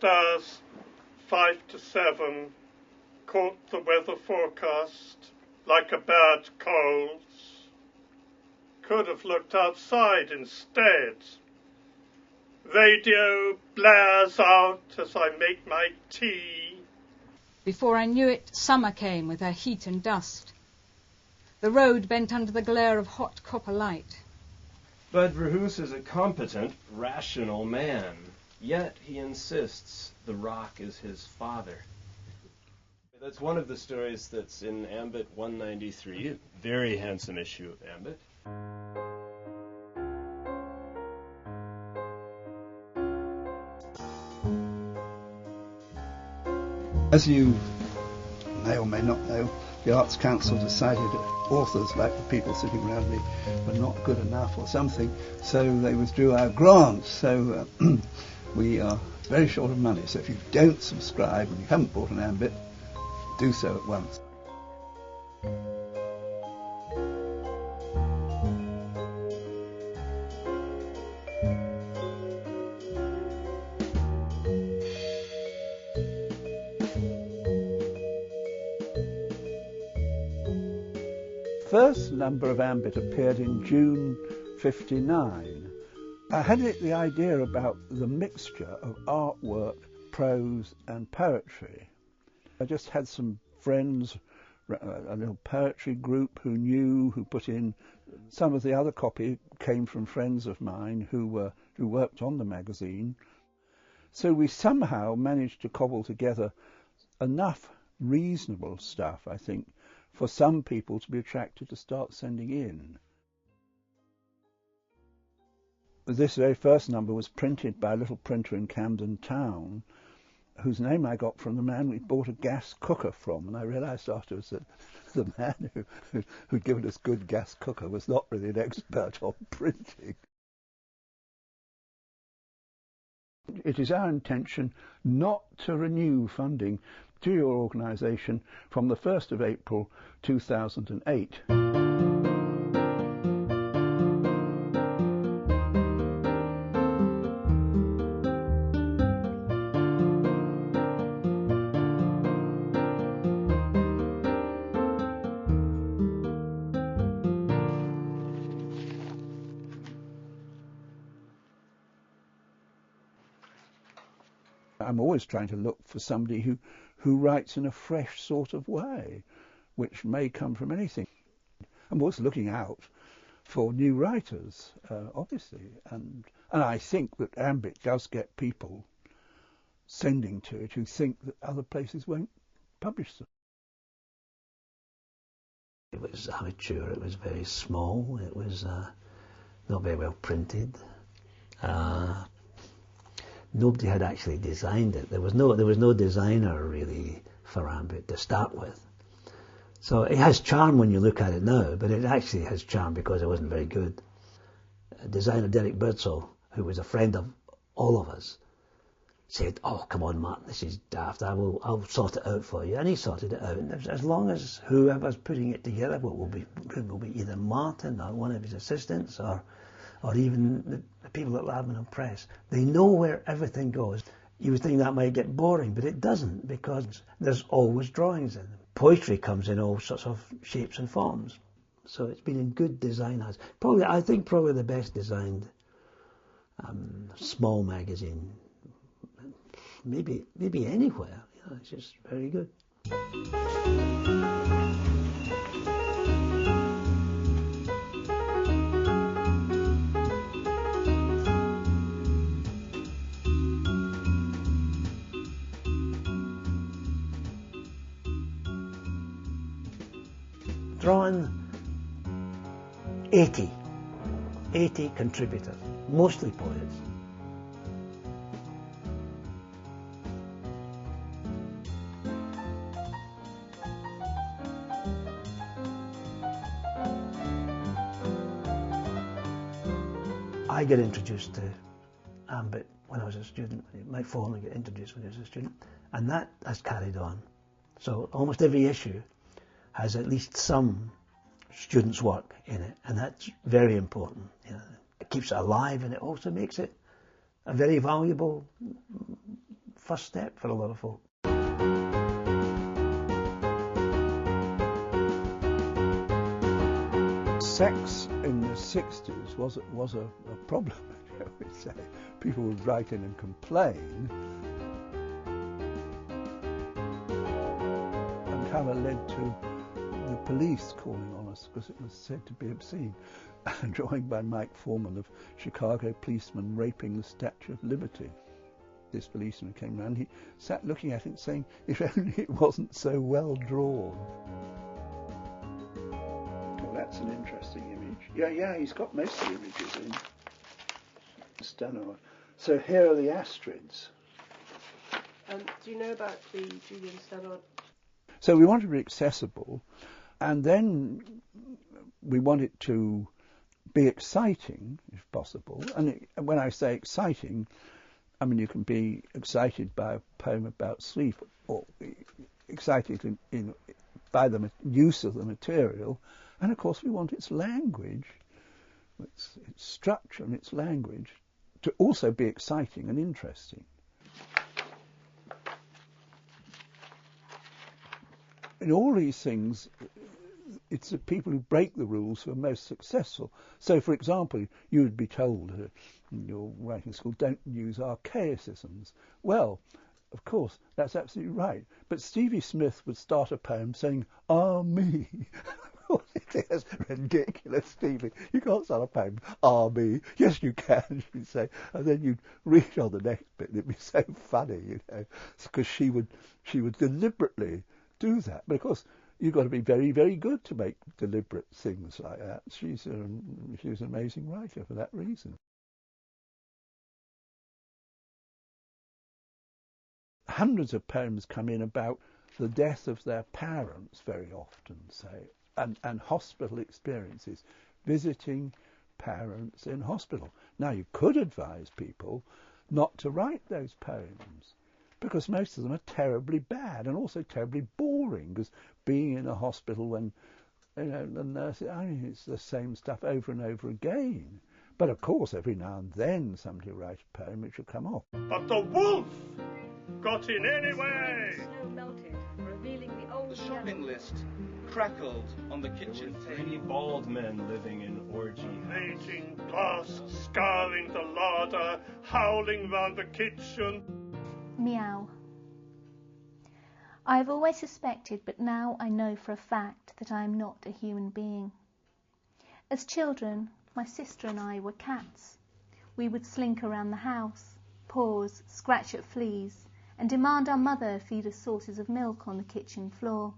stars 5 to 7 caught the weather forecast like a bad cold. Could have looked outside instead. Radio blares out as I make my tea. Before I knew it, summer came with her heat and dust. The road bent under the glare of hot copper light. But Verhoes is a competent, rational man. Yet he insists the rock is his father. That's one of the stories that's in Ambit 193. Very handsome issue of Ambit. As you may or may not know, the Arts Council decided that authors, like the people sitting around me, were not good enough or something, so they withdrew our grants. So we are very short of money. So if you don't subscribe and you haven't bought an Ambit, do so at once. First number of Ambit appeared in June '59. I had the idea about the mixture of artwork, prose and poetry. I just had some friends, a little poetry group who put in. Some of the other copy came from friends of mine who worked on the magazine. So we somehow managed to cobble together enough reasonable stuff, I think, for some people to be attracted to start sending in. This very first number was printed by a little printer in Camden Town, whose name I got from the man we bought a gas cooker from, and I realised afterwards that the man who'd given us good gas cooker was not really an expert on printing. It is our intention not to renew funding to your organisation from the 1st of April 2008. I'm always trying to look for somebody who writes in a fresh sort of way, which may come from anything. I'm always looking out for new writers, obviously, and I think that Ambit does get people sending to it who think that other places won't publish them. It was amateur, it was very small, it was not very well printed. Nobody had actually designed it. There was no designer really for Ambit to start with. So it has charm when you look at it now, but it actually has charm because it wasn't very good. Designer Derek Birdsall, who was a friend of all of us, said, "Oh, come on, Martin, this is daft. I'll sort it out for you." And he sorted it out. And as long as whoever's putting it together, will be either Martin or one of his assistants or even the people at Lavender Press, they know where everything goes. You would think that might get boring, but it doesn't, because there's always drawings in them. Poetry comes in all sorts of shapes and forms. So it's been in good design hands. I think probably the best designed small magazine, maybe anywhere. You know, it's just very good. Drawn 80 contributors, mostly poets. I got introduced to Ambit when I was a student. My phone got introduced when I was a student, and that has carried on. So almost every issue has at least some students' work in it, and that's very important. You know, it keeps it alive, and it also makes it a very valuable first step for a lot of folk. Sex in the 60s was a problem, I would say. People would write in and complain, and kind of led to the police calling on us because it was said to be obscene. A drawing by Mike Foreman of Chicago policemen raping the Statue of Liberty. This policeman came round, he sat looking at it saying, if only it wasn't so well drawn. Well, that's an interesting image. Yeah, he's got most of the images in. Stannard. So here are the Astrids. Do you know about the Julian Stannard? So we want to be accessible, and then we want it to be exciting, if possible. And when I say exciting, I mean you can be excited by a poem about sleep, or excited by the use of the material. And of course we want its language, its structure and its language to also be exciting and interesting. In all these things, it's the people who break the rules who are most successful. So, for example, you would be told in your writing school, don't use archaicisms. Well, of course, that's absolutely right. But Stevie Smith would start a poem saying, "Ah, me." It is ridiculous, Stevie. You can't start a poem, "Ah, me." Yes, you can, she'd say. And then you'd read on the next bit, and it'd be so funny, you know, because she would deliberately do that. But of course, you've got to be very, very good to make deliberate things like that. She's an amazing writer for that reason. Hundreds of poems come in about the death of their parents very often, say, and hospital experiences, visiting parents in hospital. Now, you could advise people not to write those poems, because most of them are terribly bad and also terribly boring, because being in a hospital when, you know, the nurse, I mean, it's the same stuff over and over again. But of course, every now and then somebody will write a poem which will come off. But the wolf got in anyway! Snow melted, revealing the old The shopping list crackled on the kitchen Three table. bald men living in orgy house. Raging blast, scouring the larder, howling round the kitchen. Meow. I have always suspected, but now I know for a fact that I am not a human being. As children, my sister and I were cats. We would slink around the house, pause, scratch at fleas, and demand our mother feed us saucers of milk on the kitchen floor.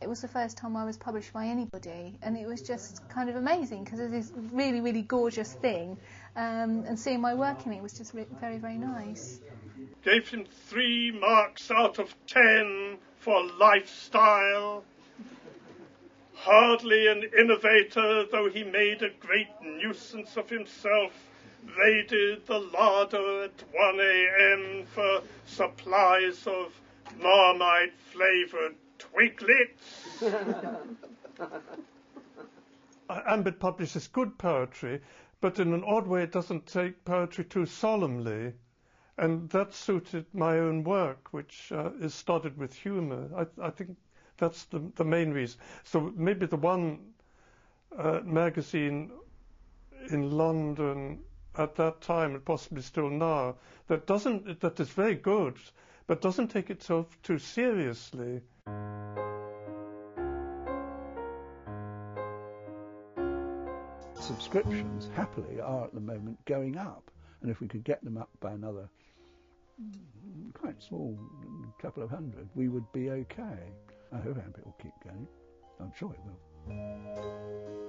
It was the first time I was published by anybody, and it was just kind of amazing because it was this really, really gorgeous thing, and seeing my work in it was just very, very nice. Gave him 3 marks out of 10 for lifestyle. Hardly an innovator, though he made a great nuisance of himself, raided the larder at 1 a.m. for supplies of Marmite-flavoured Twiglets. Ambit publishes good poetry, but in an odd way it doesn't take poetry too solemnly. And that suited my own work, which is studied with humour. I think that's the main reason. So maybe the one magazine in London at that time, and possibly still now, that is very good, but doesn't take itself too seriously. Subscriptions, happily, are at the moment going up, and if we could get them up by another quite small couple of hundred, we would be okay. I hope Ambit will keep going. I'm sure it will.